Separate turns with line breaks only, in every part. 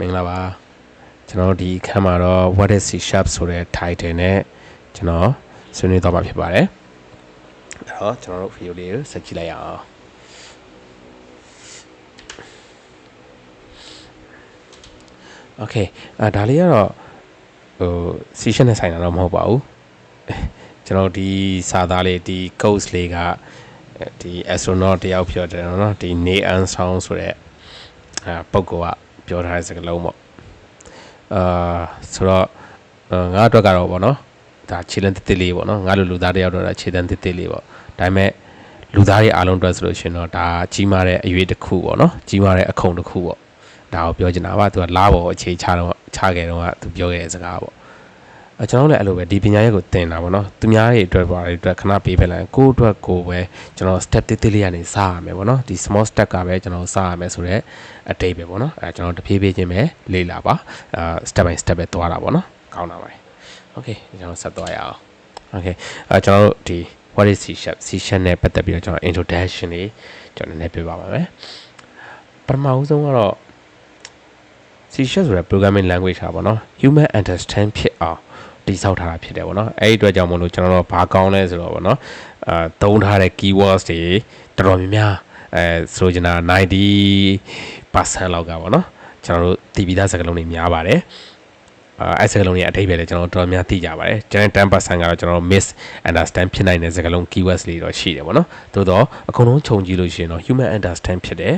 မင်္ဂလာပါကျွန်တော်ဒီခန်းမှာတော့ what is C# ဆိုတဲ့ title နဲ့ကျွန်တော်ဆွေးနွေးတော့မှာဖြစ်ပါတယ်အဲ့တော့ကျွန်တော်တို့ video လေးကိုဆက်ကြည့်လိုက်အောင် okay ဒါလေးကတော့C# နဲ့ဆိုင်တာတော့မဟုတ်ပါဘူးကျွန်တော်ဒီစာသားလေးဒီ course လေးကဒီ astronaut တယောက်ပြောတယ်နော်ဒီ Neil Armstrong ဆိုတဲ့ပုဂ္ဂိုလ်ကပြောထားတဲ့စကားလုံးပေါ့ဆိုတော့ငါအတွက်ကတော့ပေါ့နော်ဒါခြေလမ်းတစ်လေးပေါ့နော်ငါလူသားတယောက်တော့ခြေလမ်းတစ်လေးပေါ့ဒါပေမဲ့လူသားတွေအားလုံးအတွက်ဆိုလို့ရှင်တော့ဒါကြီးမားတဲ့အရွေးတစ်ခုပေါ့နော်ကြီးမားတဲ့အခုံတစ်ခုပေါ့ဒါကိုပြောချင်တာပါသူကလားပေါ်အခြေချခဲ့တော့ကသူပြောခဲ့တဲ့စကားပေါ့ကျွန်တော်လည်းအဲ့လိုပဲဒီပညာရေးကိုသင်တာပေါ့နော်သူများတွေအတွက်ပါအတွက်ခဏပေးဖက်လိုက်ကိုယ့်အတွက်ကိုပဲကျွန်တော် step တစ်လေးကနေစရမယ်ပေါ့နော်ဒီ small step ကပဲကျွန်တော်စရမယ်ဆိုတော့အတိတ်ပဲပေါ့နော်ကျွန်တော်တဖြည်းဖြည်းချင်းပဲလေ့လာပါstep by step ပဲသွားတာပေါ့နော်ကောင်းတာပါ okay ကျွန်တော်ဆက်သွားရအောင် okay ကျွန်တော်တို့ဒီ what is C# နဲ့ပတ်သက်ပြီးတော့ကျွန်တော် introduction လေးကျွန်တော်နည်းနည်းပြပါမယ်ပထမဆုံးကတော့ C# ဆိုတဲ့ programming language ဟာပေါ့နော် human understand ဖြစ်အောင်တိဆောက်ထားတာဖြစ်တယ်ပေါ့နော်အဲ့ဒီအတွက်ကြောင့်မလို့ကျွန်တော်တို့ဘာကောင်းလဲဆိုတော့ပေါ့နော်သုံးထားတဲ့ keywords တွေတော်တော်များများဆိုချင်တာ90% လောက်ကပေါ့နော်ကျွန်တော်တို့တည်ပြီးသားစကားလုံးတွေများပါတယ်အဲ့စကားလုံးတွေအထိပ္ပယ်လည်းကျွန်တော်တို့တော်တော်များသိကြပါတယ်ကျန်တဲ့ 10% ကတော့ကျွန်တော်တို့ miss understand ဖြစ်နိုင်တဲ့စကားလုံး keywords လေးတော့ရှိတယ်ပေါ့နော်သို့တော့အကုန်လုံးခြုံကြည့်လို့ရှိရင်တော့ human understand ဖြစ်တယ်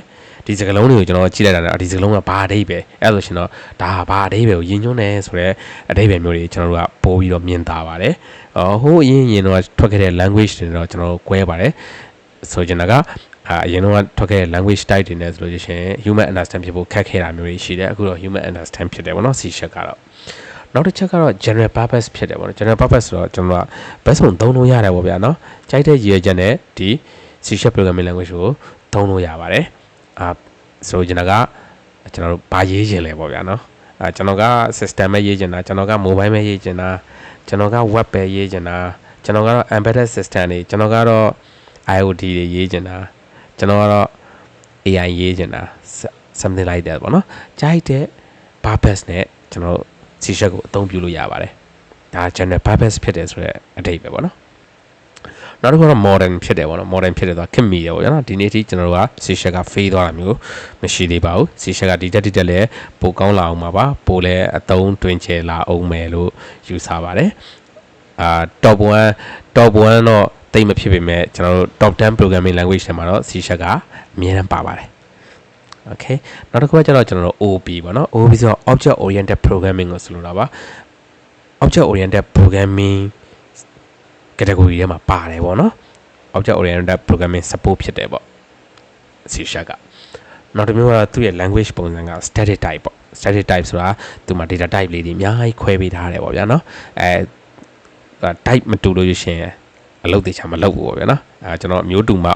ဒီစကားလုံးတွေကိုကျွန်တော်ကြည့်လိုက်တာဒီစကားလုံးကဘာအဓိပ္ပာယ်အဲ့ဆိုရှင်တော့ဒါဘာအဓိပ္ပာယ်ကိုယဉ်ညွှန်းနေဆိုတော့အဓိပ္ပာယ်မျိုးတွေကျွန်တော်တို့ကပို့ပြီးတော့မြင်သာပါတယ်ဟိုအရင်တော့ထွက်ခဲ့တဲ့ language တွေတော့ကျွန်တော်တို့꿰ပါတယ်ဆိုချင်တာကအရင်တော့ထွက်ခဲ့တဲ့ language type တွေနဲ့ဆိုလို့ရှိရင် human understand ဖြစ်ဖို့ခက်ခဲတာမျိုးတွေရှိတယ်အခုတော့ human understand ဖြစ်တယ်ပေါ့နော် C# ကတော့နောက်တစ်ချက်ကတော့ general purpose ဖြစ်တယ်ပေါ့နော် general purpose ဆိုတော့ကျွန်တော်ကဘယ်ဆုံးသုံးလို့ရတယ်ပေါ့ဗျာနော်ကြိုက်တဲ့ရည်ရွယ်ချက်နဲ့ဒီ C# programming language ကိုသုံးလို့ရပါတယ်ဆိုချင်တာကကျွန်တော်တို့ဘာရေးချင်လဲပေါ့ဗျာနော်ကျွန်တော်က system ပဲရေးချင်တာကျွန်တော်က mobile ပဲရေးချင်တာကျွန်တော်က web ပဲရေးချင်တာကျွန်တော်ကတော့ embedded system တွေကျွန်တော်ကတော့ IoT တွေရေးချင်တာကျွန်တော်ကတော့ AI ရေးချင်တာ something like that ပေါ့နော်ကြိုက်တဲ့ purpose နဲ့ကျွန်တော်C# ကိုအသုံးပြုလို့ရပါတယ်ဒါ general purpose ဖြစ်တယ်ဆိုတော့အဓိပ္ပာယ်ပေါ့နော်နောက်တစ်ခုကတော့ modern ဖြစ်တယ်ပေါ့နော် modern ဖြစ်တယ်ဆိုတာခင်မီတယ်ပေါ့နော်ဒီနေ့ထိကျွန်တော်တို့က C# က fail သွားတာမျိုးမရှိသေးပါဘူး C# ကဒီတက်လည်းပိုကောင်းလာအောင်ပါပိုလည်းအသုံးတွင်ချဲလာအောင်မယ်လို့ယူဆပါတယ်top 1တော့တိတ်မဖြစ်ပေမဲ့ကျွန်တော်တို့ top 10 programming language ထဲမှာတော့ C# ကအမြဲတမ်းပါပါတယ် okay နောက်တစ်ခုကကျတော့ကျွန်တော်တို့ OOP ပေါ့နော် OOP ဆိုတော့ object oriented programming ကိုဆိုလိုတာပါ object oriented programming category ထဲမှာပါတယ်ပေါ့နော် object oriented programming support ဖြစ်တယ်ပေါ့ C# ကနောက်တစ်မျိုးကတော့သူ့ရဲ့ language ပုံစံက static type ပေါ့ static type ဆိုတာသူမှာ data type လေးတွေအများကြီးခွဲပေးထားတယ်ပေါ့ဗျာနော်type မတူလို့ရှိရင်အလုပ်တေချာမလုပ်ဘူးပေါ့ဗျာနော်ကျွန်တော်မျိုးတူမှ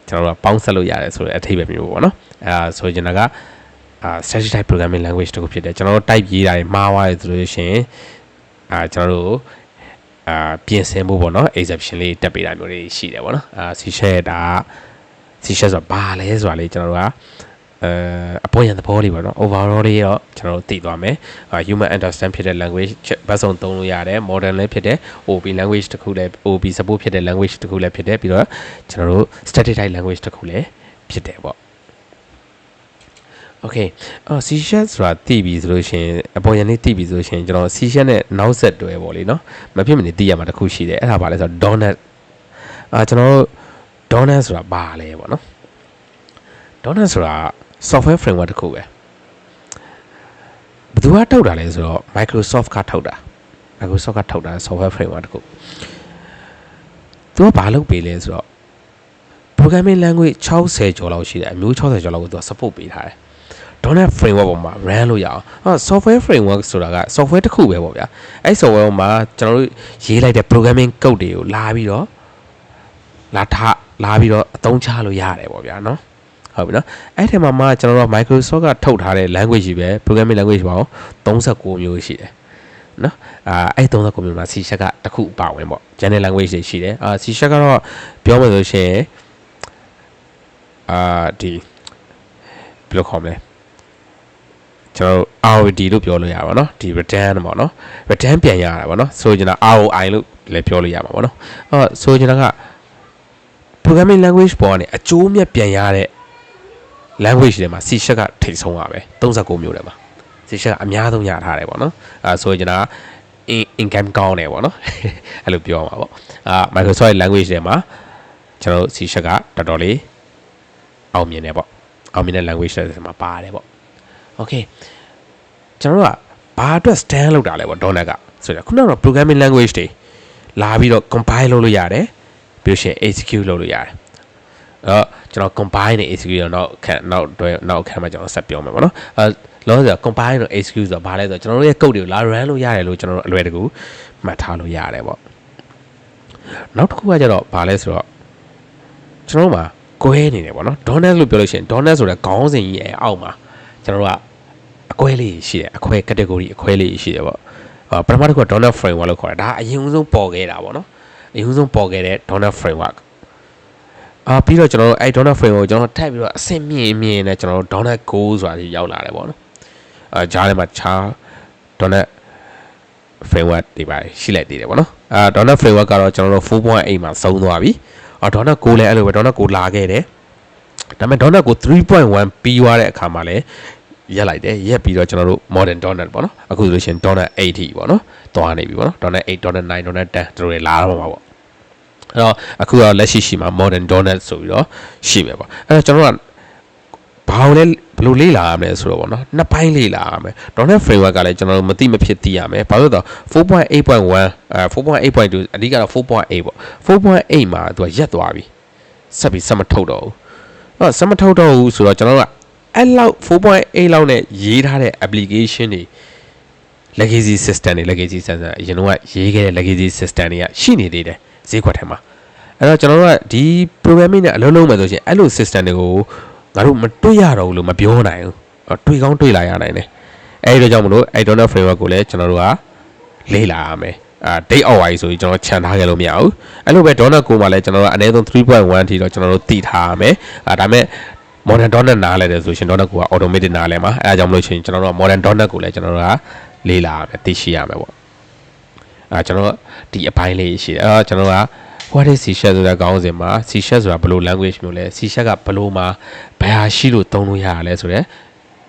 ကျွန်တော်တို့ပေါင်းဆက်လို့ရတယ်ဆိုတဲ့အထိပ္ပယ်မျိုးပေါ့နော်ဆိုချင်တာကstatic type programming language တခုဖြစ်တယ်ကျွန်တော်တို့ type ရေးတာတွေမှားသွားတယ်ဆိုလို့ရှိရင်ကျွန်တော်တို့ပြင်ဆင်ဖို့ပေါ့နော် exception လေးတက်ပေးတာမျိုးတွေရှိတယ်ပေါ့နော်C# ဒါ C# ဆိုတာဘာလဲဆိုတာလေးကျွန်တော်တို့ကအပေါ်ရန်သဘောလေးပေါ့နော် overall လေးတော့ကျွန်တော်တို့သိသွားမယ်human understand ဖြစ်တဲ့ language ဘတ်စုံသုံးလို့ရတယ် modern လည်းဖြစ်တယ် OOP language တခုလည်း OOP support ဖြစ်တဲ့ language တခုလည်းဖြစ်တယ်ပြီးတော့ကျွန်တော်တို့ static type language တခုလည်းဖြစ်တယ်ပေါ့ okay C# ဆိုတာသိပြီဆိုလို့ရှိရင်အပေါ်ရန်လေးသိပြီဆိုလို့ရှိရင်ကျွန်တော် C# နဲ့နောက်ဆက်တွဲပေါ့လေနော်မဖြစ်မနေသိရမှာတခုရှိတယ်အဲ့ဒါဘာလဲဆိုတော့ .NET ကျွန်တော်တို့ .NET ဆိုတာဘာလဲပေါ့နော် .NET ဆိုတာ software framework တခုပဲဘယ်သူကထုတ်တာလဲဆိုတော့ Microsoft ကထုတ်တာ software framework တခုသူကဘာလုပ်ပေးလဲဆိုတော့ programming language 60ကျော်လောက်ရှိတယ်အမျိုး60ကျော်လောက်ကိုသူက support ပေးထားတယ်.NET framework ပေါ်မှာ run လို့ရအောင်software framework ဆိုတာက software တစ်ခုပဲပေါ့ဗျာအဲ့ software မှာကျွန်တော်တို့ရေးလိုက်တဲ့ programming code တွေကိုလာပြီးတော့အသုံးချလို့ရတယ်ပေါ့ဗျာနော်ဟုတ်ပြီနော်အဲ့ထဲမှာကျွန်တော်တို့ Microsoft ကထုတ်ထားတဲ့ language ကြီးပဲ programming language ပေါ့39မျိုးရှိတယ်နော်အဲ့39မျိုးမှာ C# ကတစ်ခုပါဝင်ပေါ့ general language တွေရှိတယ်C# ကတော့ပြောမယ်ဆိုရှင်ဒီဘယ်လိုခေါ်မလဲ ကျွန်တော်တို့ ROD လို့ပြောလို့ရပါတော့ဒီ return ပေါ့နော် return ပြန်ရတာပေါ့နော်ဆိုကျွန်တော် ROI လို့လည်းပြောလို့ရမှာပေါ့နော်ဆိုကျွန်တော်က programming language ပေါ်ကနေအကျိုးမြတ်ပြန်ရတဲ့ language တွေမှာ C# ကထိပ်ဆုံးပါပဲ39မျိုးတယ်မှာ C# ကအများဆုံးရထားတယ်ပေါ့နော်ဆိုကျွန်တော် income ကောင်းတယ်ပေါ့နော်အဲ့လိုပြောမှာပေါ့Microsoft language တွေမှာကျွန်တော် C# ကတော်တော်လေးအောင်မြင်တယ်ပေါ့အောင်မြင်တဲ့ language တွေမှာပါတယ်ပေါ့ okay ကျွန်တော်ကဘာအတွက် stand လောက်တာလဲပေါ့ .NET ကဆိုတော့ခုနကတော့ programming language တွေလာပြီးတော့ compile လုပ်လို့ရတယ်ပြီးလို့ရှိရင် execute လုပ်လို့ရတယ်ကျွန်တော် combine နဲ့ execute တော့နောက်ခါမှကျွန်တော်ဆက်ပြောမယ်ပေါ့နော်လောဆယ် combine နဲ့ execute ဆိုတော့ဘာလဲဆိုတော့ကျွန်တော်တို့ရဲ့ code တွေကိုလာ run လို့ရတယ်လို့ကျွန်တော်တို့အလွယ်တကူမှတ်ထားလို့ရတယ်ပေါ့နောက်တစ်ခုကကျတော့ဘာလဲဆိုတော့ကျွန်တော်တို့မှာကွဲနေတယ်ပေါ့နော် .NET လို့ပြောလို့ရှိရင် .NET ဆိုတဲ့ခေါင်းစဉ်ကြီးရဲ့အောက်မှာကျွန်တော်တို့ကအကွဲလေးရှိတယ်အခွဲ category အခွဲလေးရှိတယ်ပေါ့ပထမတစ်ခုက .NET framework လို့ခေါ်တာဒါအရင်ဆုံးပေါ်ခဲ့တာပေါ့နော်အရင်ဆုံးပေါ်ခဲ့တဲ့ .NET frameworkပြီးတော့ကျွန်တော်တို့အဲ့ .NET framework ကိုကျွန်တော်ထပ်ပြီးတော့အဆင့်မြင့်နဲ့ကျွန်တော်တို့ .NET Go ဆိုတာကြီးရောက်လာတယ်ပေါ့နော်ဂျားထဲမှာခြား .NET framework တွေပါရှိလိုက်သေးတယ်ပေါ့နော်.NET framework ကတော့ကျွန်တော်တို့ 4.8 မှာဆုံးသွားပြီ.NET Go လည်းအဲ့လိုပဲ .NET Go လာခဲ့တယ်ဒါပေမဲ့ .NET Go 3.1 ပြီးသွားတဲ့အခါမှာလည်းရက်လိုက်တယ်ရက်ပြီးတော့ကျွန်တော်တို့ modern .NET ပေါ့နော်အခုဆိုလို့ရှိရင် .NET 8 ထိပေါ့နော်သွားနေပြီပေါ့နော် .NET 8 .NET 9 .NET 10တို့တွေလာတော့မှာပေါ့အဲ့တော့အခုတော့လက်ရှိမှာ modern .NET ဆိုပြီးတော့ရှိမယ်ပေါ့အဲ့တော့ကျွန်တော်ကဘာလို့လဲဘယ်လိုလေ့လာရမလဲဆိုတော့ပေါ့နော်နှစ်ပိုင်းလေ့လာရမယ် .NET framework ကလည်းကျွန်တော်တို့မသိမဖြစ်သိရမယ်ဘာလို့လဲဆိုတော့ 4.8.1 4.8.2 အဓိကတော့ 4.8 ပေါ့ 4.8 မှာသူကရက်သွားပြီဆက်ပြီးဆက်မထုတ်တော့ဘူးဆက်မထုတ်တော့ဘူးဆိုတော့ကျွန်တော်တို့ကအဲ့လောက် 4.8 လောက်နဲ့ရေးထားတဲ့ application တွေ legacy system တွေ legacy system အရင်တော့ရေးခဲ့တဲ့ legacy system တွေကရှိနေသေးတယ်ဈေးကွက်ထဲမှာအဲ့တော့ကျွန်တော်တို့ကဒီ programming နဲ့အလုံးလုံးမယ်ဆိုရှင်အဲ့လို system တွေကိုငါတို့မတွေ့ရတော့ဘူးလို့မပြောနိုင်ဘူးတွေ့ကောင်းတွေ့လာရနိုင်တယ်အဲ့ဒီတော့ကြောင့်မလို့အဲ့ .NET framework ကိုလည်းကျွန်တော်တို့ကလေ့လာရမယ်date hour ဆိုပြီးကျွန်တော်ခြံထားခဲ့လို့မရဘူးအဲ့လိုပဲ .NET Go မှာလည်းကျွန်တော်တို့အနည်းဆုံး 3.1 ထိတော့ကျွန်တော်တို့တည်ထားရမယ်ဒါပေမဲ့ modern .NET နားလဲတယ်ဆိုရှင် .NET ကိုက automated နားလဲမှာအဲအကြောင်းမလို့ရှင်ကျွန်တော်တို့က modern .NET ကိုလည်းကျွန်တော်တို့ကလေ့လာရမယ်သိရှိရမယ်ပေါ့ကျွန်တော်ဒီအပိုင်းလေးရှိတယ်ကျွန်တော်က what is C# ဆိုတဲ့ခေါင်းစဉ်မှာ C# ဆိုတာဘယ်လို language မျိုးလဲ C# ကဘယ်လိုမှာဘယ်ဟာရှိလို့သုံးလို့ရရလဲဆိုတော့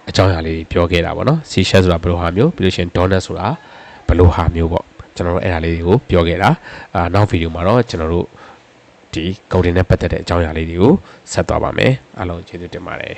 အကြောင်းအရာလေးပြောခဲ့တာပေါ့နော် C# ဆိုတာဘယ်လိုဟာမျိုးပြီးလို့ရှင် .NET ဆိုတာဘယ်လိုဟာမျိုးပေါ့ကျွန်တော်တို့အဲ့ဒါလေးတွေကိုပြောခဲ့တာနောက်ဗီဒီယိုမှာတော့ကျွန်တော်တို့ဒီ coding နဲ့ပတ်သက်တဲ့အကြောင်းအရာလေးတွေကိုဆက်သွားပါမယ်အားလုံးကျေးဇူးတင်ပါတယ်